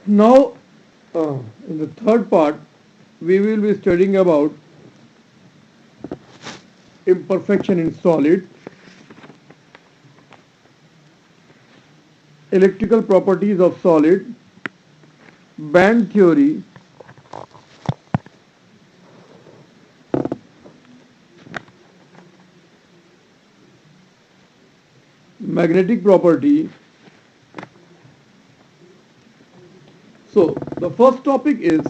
Now, in the third part, we will be studying about imperfection in solid, electrical properties of solid, band theory, magnetic property. So, the first topic is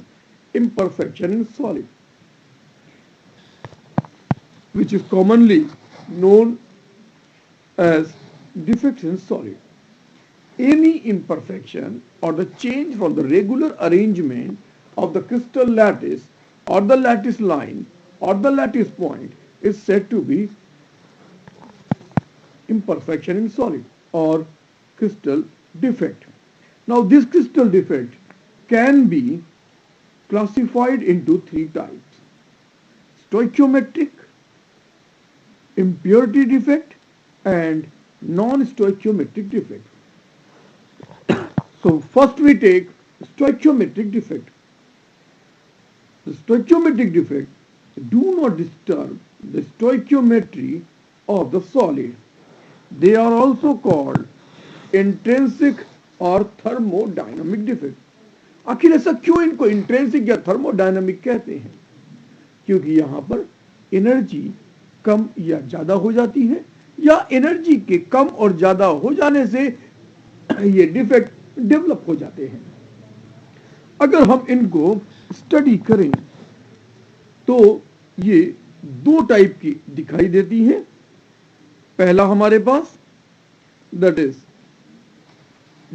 imperfection in solid, which is commonly known as defects in solid. Any imperfection or the change from the regular arrangement of the crystal lattice or the lattice line or the lattice point is said to be imperfection in solid or crystal defect. Now this crystal defect can be classified into three types: stoichiometric, impurity defect, and non-stoichiometric defect. So first we take stoichiometric defect. The stoichiometric defect do not disturb the stoichiometry of the solid. They are also called intrinsic और thermodynamic defect. आखिर ऐसा क्यों इनको intrinsic या thermodynamic कहते हैं? क्योंकि यहाँ पर एनर्जी कम या ज्यादा हो जाती है या एनर्जी के कम और ज्यादा हो जाने से ये डिफेक्ट डेवलप हो जाते हैं। अगर हम इनको स्टडी करें तो ये दो टाइप की दिखाई देती हैं। पहला हमारे पास दैट इज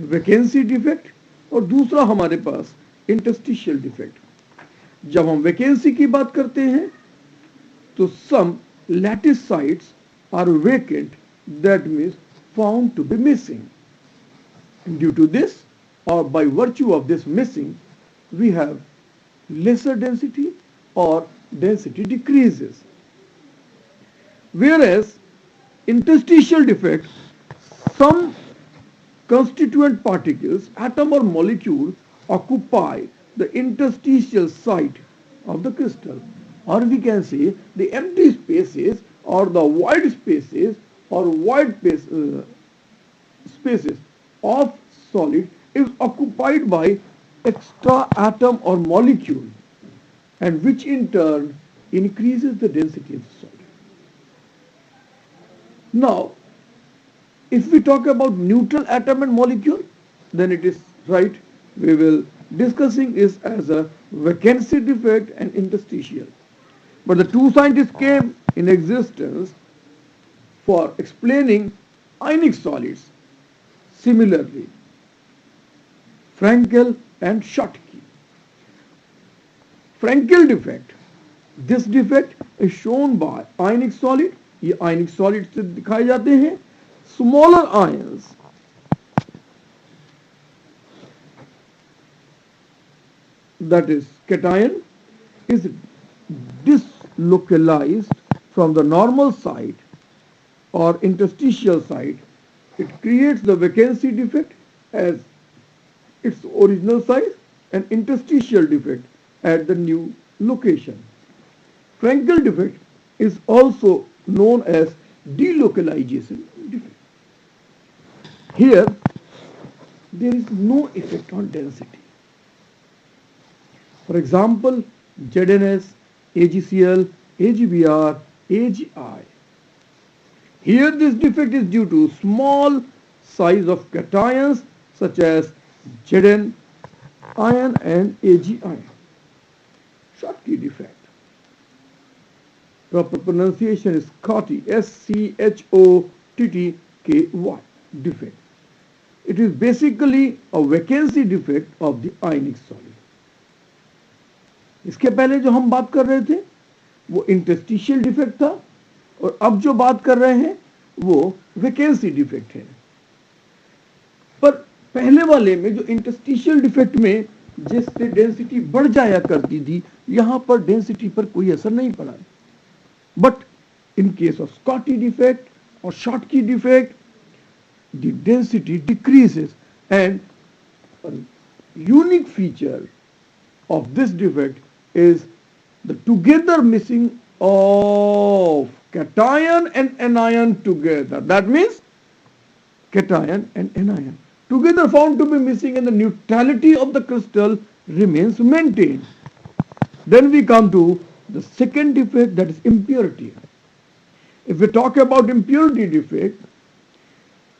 वैकेंसी डिफेक्ट और दूसरा हमारे पास इंटरस्टिशियल डिफेक्ट। जब हम वैकेंसी की बात करते हैं तो some lattice sites are vacant, that means found to be missing. Due to this or by virtue of this missing, we have lesser density or density decreases. Whereas interstitial defect, some constituent particles, atom or molecule occupy the interstitial site of the crystal, or we can say the empty spaces or the void spaces or void spaces of solid is occupied by extra atom or molecule, and which in turn increases the density of the solid. Now, if we talk about neutral atom and molecule, then it is right, we will discussing is as a vacancy defect and interstitial. But the two scientists came in existence for explaining ionic solids similarly, Frankel and Schottky. Frankel defect, this defect is shown by ionic solid, ये ionic solid से दिखाए जाते हैं। Smaller ions that is cation is dislocalized from the normal site or interstitial site. It creates the vacancy defect as its original size and interstitial defect at the new location. Frankel defect is also known as delocalization defect. Here there is no effect on density. For example, ZNS, AgCl, AgBr, AgI. Here this defect is due to small size of cations such as Zn ion and Ag ion. Schottky defect. Proper pronunciation is Schottky, Schottky defect. It is basically a vacancy defect of the ionic solid. इसके पहले जो हम बात कर रहे थे वो interstitial defect था और अब जो बात कर रहे हैं वो वैकेंसी डिफेक्ट है। पर पहले वाले में जो इंटरस्टिशियल डिफेक्ट में जिससे डेंसिटी बढ़ जाया करती थी, यहां पर डेंसिटी पर कोई असर नहीं पड़ा। But in case of Schottky defect और Schottky defect the density decreases and unique feature of this defect is the together missing of cation and anion together. That means cation and anion together found to be missing, and the neutrality of the crystal remains maintained. Then we come to the second defect, that is impurity. If we talk about impurity defect,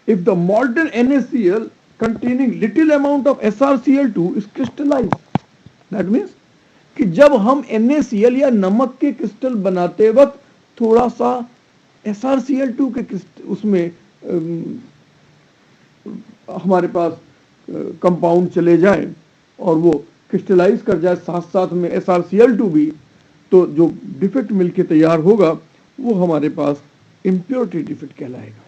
if the molten NaCl containing little amount of SrCl2 is crystallized, that means कि जब हम NaCl या नमक के crystal बनाते वक्त थोड़ा सा SrCl2 के उसमें हमारे पास कंपाउंड चले जाए और वो क्रिस्टलाइज कर जाए साथ साथ में SrCl2 भी, तो जो डिफेक्ट मिलके तैयार होगा वो हमारे पास impurity defect कहलाएगा.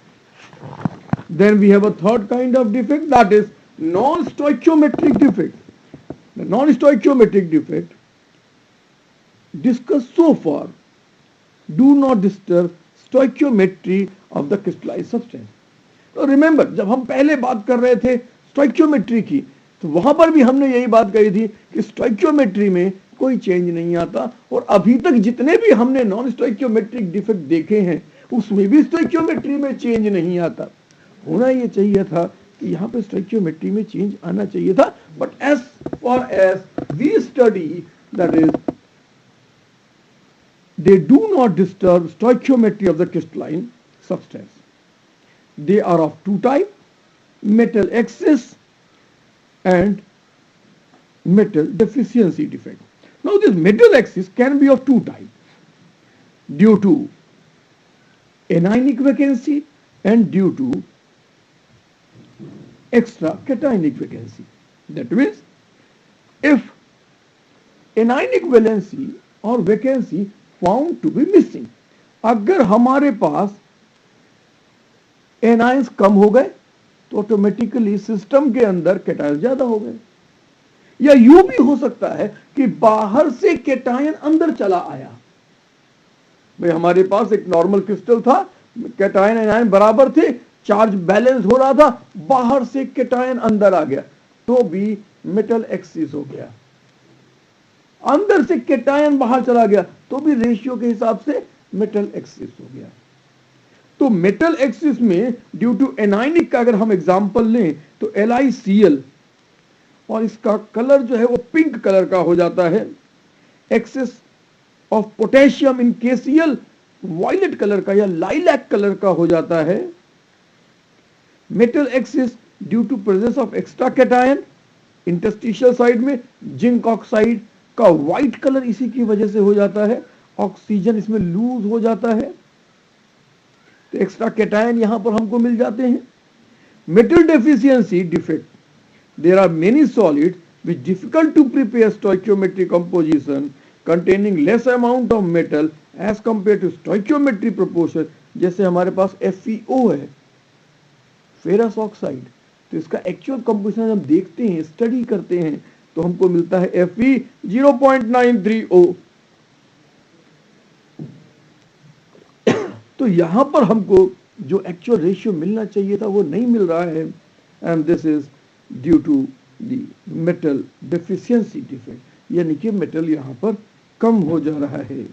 Then we have a third kind of defect, that is non-stoichiometric defect. The non-stoichiometric defect discussed so far do not disturb stoichiometry of the crystallized substance. तो remember, जब हम पहले बात कर रहे थे stoichiometry की, तो वहां पर भी हमने यही बात कही थी कि stoichiometry में कोई चेंज नहीं आता, और अभी तक जितने भी हमने नॉन स्टोइकियोमेट्रिक डिफेक्ट देखे हैं उसमें भी स्टोइकियोमेट्री में चेंज नहीं आता. होना ये चाहिए था कि यहाँ पे स्टोइकियोमेट्री में चेंज आना चाहिए था, but as for as we study that is they do not disturb stoichiometry of the crystalline substance. They are of two types, metal excess and metal deficiency defect. Now this metal excess can be of two types, due to anionic vacancy and due to extra cationic vacancy. That means if anionic valency or vacancy found to be missing, अगर हमारे पास anions कम हो गए तो automatically system के अंदर cation ज्यादा हो गए, या यूं भी हो सकता है कि बाहर से कैटायन अंदर चला आया. भाई हमारे पास एक नॉर्मल क्रिस्टल था, कैटायन एनायन बराबर थे, चार्ज बैलेंस हो रहा था, बाहर से कैटायन अंदर आ गया तो भी मेटल एक्सिस हो गया. अंदर से कैटायन बाहर चला गया तो भी रेशियो के हिसाब से मेटल एक्सिस हो गया. तो मेटल एक्सिस में ड्यू टू एनायनिक का अगर हम एग्जांपल लें तो LiCl, और इसका कलर जो है वो पिंक कलर का हो जाता है. Excess of potassium in KCl violet colour का या लाइलैक कलर का हो जाता है. Metal excess due to presence of extra cation interstitial side में, जिंक ऑक्साइड का व्हाइट कलर इसी की वजह से हो जाता है, ऑक्सीजन इसमें लूज हो जाता है तो एक्स्ट्रा कैटायन यहां पर हमको मिल जाते हैं. Metal deficiency defect, there are many solids which difficult to prepare stoichiometric composition containing less amount of metal as compared to stoichiometry proportion. जैसे हमारे पास FeO है, फेरस ऑक्साइड, तो इसका एक्चुअल कंपोजिशन हम देखते हैं, स्टडी करते हैं तो हमको मिलता है Fe 0.930. तो यहां पर हमको जो एक्चुअल रेशियो मिलना चाहिए था वो नहीं मिल रहा है, and this is due to the metal deficiency defect, यानी कि मेटल यहां पर कम हो जा रहा है.